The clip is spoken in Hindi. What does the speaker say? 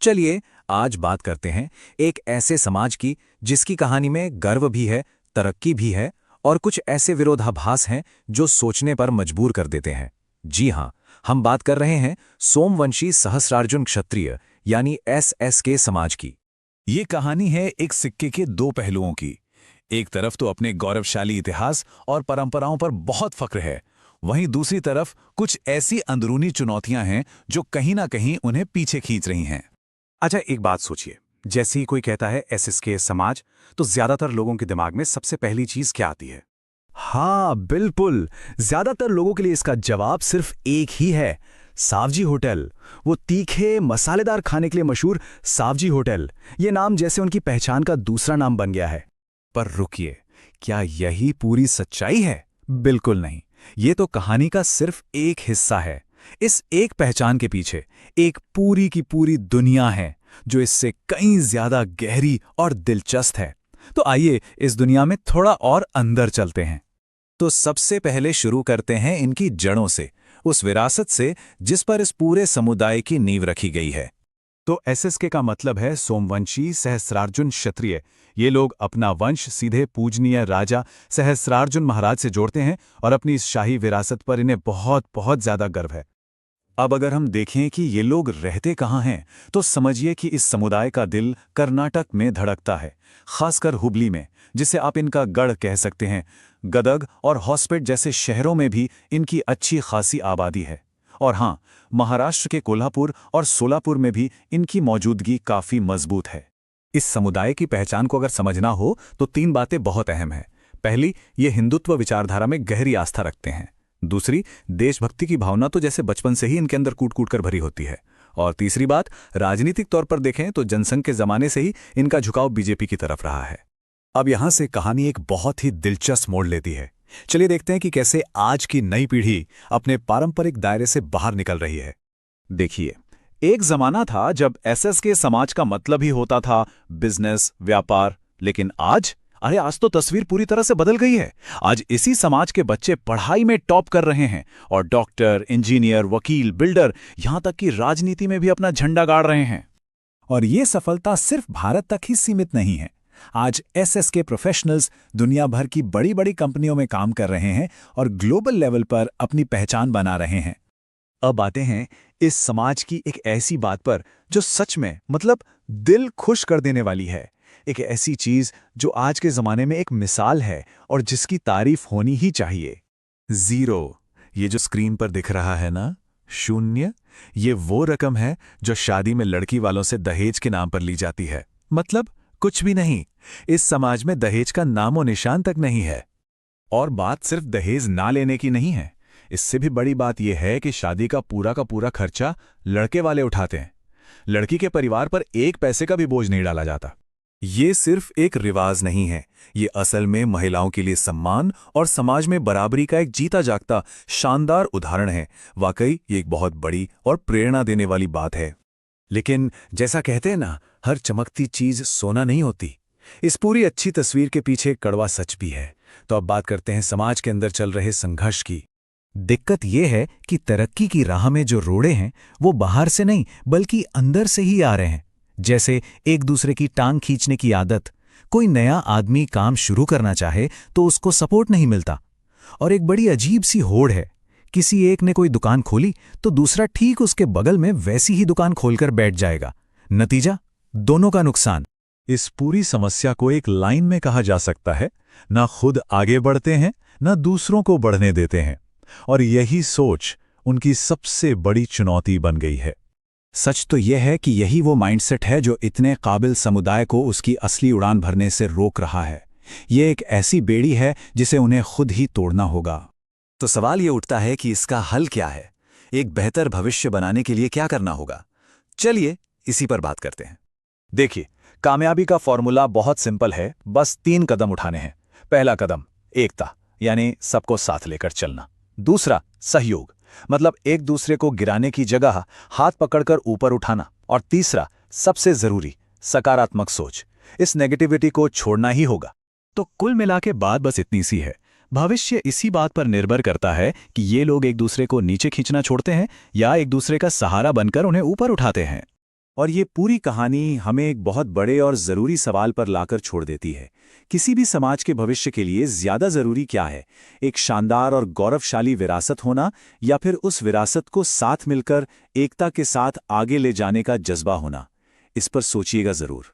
चलिए आज बात करते हैं एक ऐसे समाज की जिसकी कहानी में गर्व भी है, तरक्की भी है और कुछ ऐसे विरोधाभास हैं जो सोचने पर मजबूर कर देते हैं। जी हाँ, हम बात कर रहे हैं सोमवंशी सहस्रार्जुन क्षत्रिय यानी एसएस के समाज की। ये कहानी है एक सिक्के के दो पहलुओं की। एक तरफ तो अपने गौरवशाली इतिहास और परंपराओं पर बहुत फक्र है, वहीं दूसरी तरफ कुछ ऐसी अंदरूनी चुनौतियां हैं जो कहीं ना कहीं उन्हें पीछे खींच रही हैं। अच्छा, एक बात सोचिए। जैसे ही कोई कहता है एसएसके समाज, तो ज्यादातर लोगों के दिमाग में सबसे पहली चीज क्या आती है? हाँ बिल्कुल, ज्यादातर लोगों के लिए इसका जवाब सिर्फ एक ही है, सावजी होटल। वो तीखे मसालेदार खाने के लिए मशहूर सावजी होटल। ये नाम जैसे उनकी पहचान का दूसरा नाम बन गया है। पर रुकिए, क्या यही पूरी सच्चाई है? बिल्कुल नहीं। ये तो कहानी का सिर्फ एक हिस्सा है। इस एक पहचान के पीछे एक पूरी की पूरी दुनिया है जो इससे कहीं ज्यादा गहरी और दिलचस्प है। तो आइए इस दुनिया में थोड़ा और अंदर चलते हैं। तो सबसे पहले शुरू करते हैं इनकी जड़ों से, उस विरासत से जिस पर इस पूरे समुदाय की नींव रखी गई है। तो एसएसके का मतलब है सोमवंशी सहस्रार्जुन क्षत्रिय। ये लोग अपना वंश सीधे पूजनीय राजा सहस्रार्जुन महाराज से जोड़ते हैं और अपनी इस शाही विरासत पर इन्हें बहुत बहुत ज्यादा गर्व है। अब अगर हम देखें कि ये लोग रहते कहाँ हैं, तो समझिए कि इस समुदाय का दिल कर्नाटक में धड़कता है, खासकर हुबली में, जिसे आप इनका गढ़ कह सकते हैं। गदग और हॉस्पेट जैसे शहरों में भी इनकी अच्छी खासी आबादी है। और हाँ, महाराष्ट्र के कोल्हापुर और सोलापुर में भी इनकी मौजूदगी काफी मजबूत है। इस समुदाय की पहचान को अगर समझना हो तो तीन बातें बहुत अहम हैं। पहली, ये हिंदुत्व विचारधारा में गहरी आस्था रखते हैं। दूसरी, देशभक्ति की भावना तो जैसे बचपन से ही इनके अंदर कूट कूट कर भरी होती है। और तीसरी बात, राजनीतिक तौर पर देखें तो जनसंघ के जमाने से ही इनका झुकाव बीजेपी की तरफ रहा है। अब यहां से कहानी एक बहुत ही दिलचस्प मोड़ लेती है। चलिए देखते हैं कि कैसे आज की नई पीढ़ी अपने पारंपरिक दायरे से बाहर निकल रही है। देखिए, एक जमाना था जब एसएसके समाज का मतलब ही होता था बिजनेस, व्यापार। लेकिन आज आज तो तस्वीर पूरी तरह से बदल गई है। आज इसी समाज के बच्चे पढ़ाई में टॉप कर रहे हैं और डॉक्टर, इंजीनियर, वकील, बिल्डर, यहां तक कि राजनीति में भी अपना झंडा गाड़ रहे हैं। और ये सफलता सिर्फ भारत तक ही सीमित नहीं है। आज एसएसके प्रोफेशनल्स दुनिया भर की बड़ी बड़ी कंपनियों में काम कर रहे हैं और ग्लोबल लेवल पर अपनी पहचान बना रहे हैं। अब आते हैं इस समाज की एक ऐसी बात पर जो सच में मतलब दिल खुश कर देने वाली है। एक ऐसी चीज जो आज के जमाने में एक मिसाल है और जिसकी तारीफ होनी ही चाहिए। जीरो। ये जो स्क्रीन पर दिख रहा है ना, शून्य, ये वो रकम है जो शादी में लड़की वालों से दहेज के नाम पर ली जाती है। मतलब कुछ भी नहीं। इस समाज में दहेज का नामो निशान तक नहीं है। और बात सिर्फ दहेज ना लेने की नहीं है। इससे भी बड़ी बात यह है कि शादी का पूरा खर्चा लड़के वाले उठाते हैं। लड़की के परिवार पर एक पैसे का भी बोझ नहीं डाला जाता। ये सिर्फ एक रिवाज नहीं है, ये असल में महिलाओं के लिए सम्मान और समाज में बराबरी का एक जीता जागता शानदार उदाहरण है। वाकई ये एक बहुत बड़ी और प्रेरणा देने वाली बात है। लेकिन जैसा कहते हैं ना, हर चमकती चीज सोना नहीं होती। इस पूरी अच्छी तस्वीर के पीछे कड़वा सच भी है। तो अब बात करते हैं समाज के अंदर चल रहे संघर्ष की। दिक्कत यह है कि तरक्की की राह में जो रोड़े हैं वो बाहर से नहीं बल्कि अंदर से ही आ रहे हैं। जैसे एक दूसरे की टांग खींचने की आदत। कोई नया आदमी काम शुरू करना चाहे तो उसको सपोर्ट नहीं मिलता। और एक बड़ी अजीब सी होड़ है, किसी एक ने कोई दुकान खोली तो दूसरा ठीक उसके बगल में वैसी ही दुकान खोलकर बैठ जाएगा। नतीजा, दोनों का नुकसान। इस पूरी समस्या को एक लाइन में कहा जा सकता है, ना खुद आगे बढ़ते हैं ना दूसरों को बढ़ने देते हैं। और यही सोच उनकी सबसे बड़ी चुनौती बन गई है। सच तो यह है कि यही वो माइंडसेट है जो इतने काबिल समुदाय को उसकी असली उड़ान भरने से रोक रहा है। ये एक ऐसी बेड़ी है जिसे उन्हें खुद ही तोड़ना होगा। तो सवाल ये उठता है कि इसका हल क्या है? एक बेहतर भविष्य बनाने के लिए क्या करना होगा? चलिए इसी पर बात करते हैं। देखिए, कामयाबी का फॉर्मूला बहुत सिंपल है, बस 3 कदम उठाने हैं। पहला कदम एकता, यानी सबको साथ लेकर चलना। दूसरा सहयोग, मतलब एक दूसरे को गिराने की जगह हाथ पकड़कर ऊपर उठाना। और तीसरा सबसे जरूरी, सकारात्मक सोच। इस नेगेटिविटी को छोड़ना ही होगा। तो कुल मिला के बात बस इतनी सी है। भविष्य इसी बात पर निर्भर करता है कि ये लोग एक दूसरे को नीचे खींचना छोड़ते हैं या एक दूसरे का सहारा बनकर उन्हें ऊपर उठाते हैं। और ये पूरी कहानी हमें एक बहुत बड़े और ज़रूरी सवाल पर लाकर छोड़ देती है। किसी भी समाज के भविष्य के लिए ज़्यादा ज़रूरी क्या है, एक शानदार और गौरवशाली विरासत होना या फिर उस विरासत को साथ मिलकर एकता के साथ आगे ले जाने का जज्बा होना? इस पर सोचिएगा ज़रूर।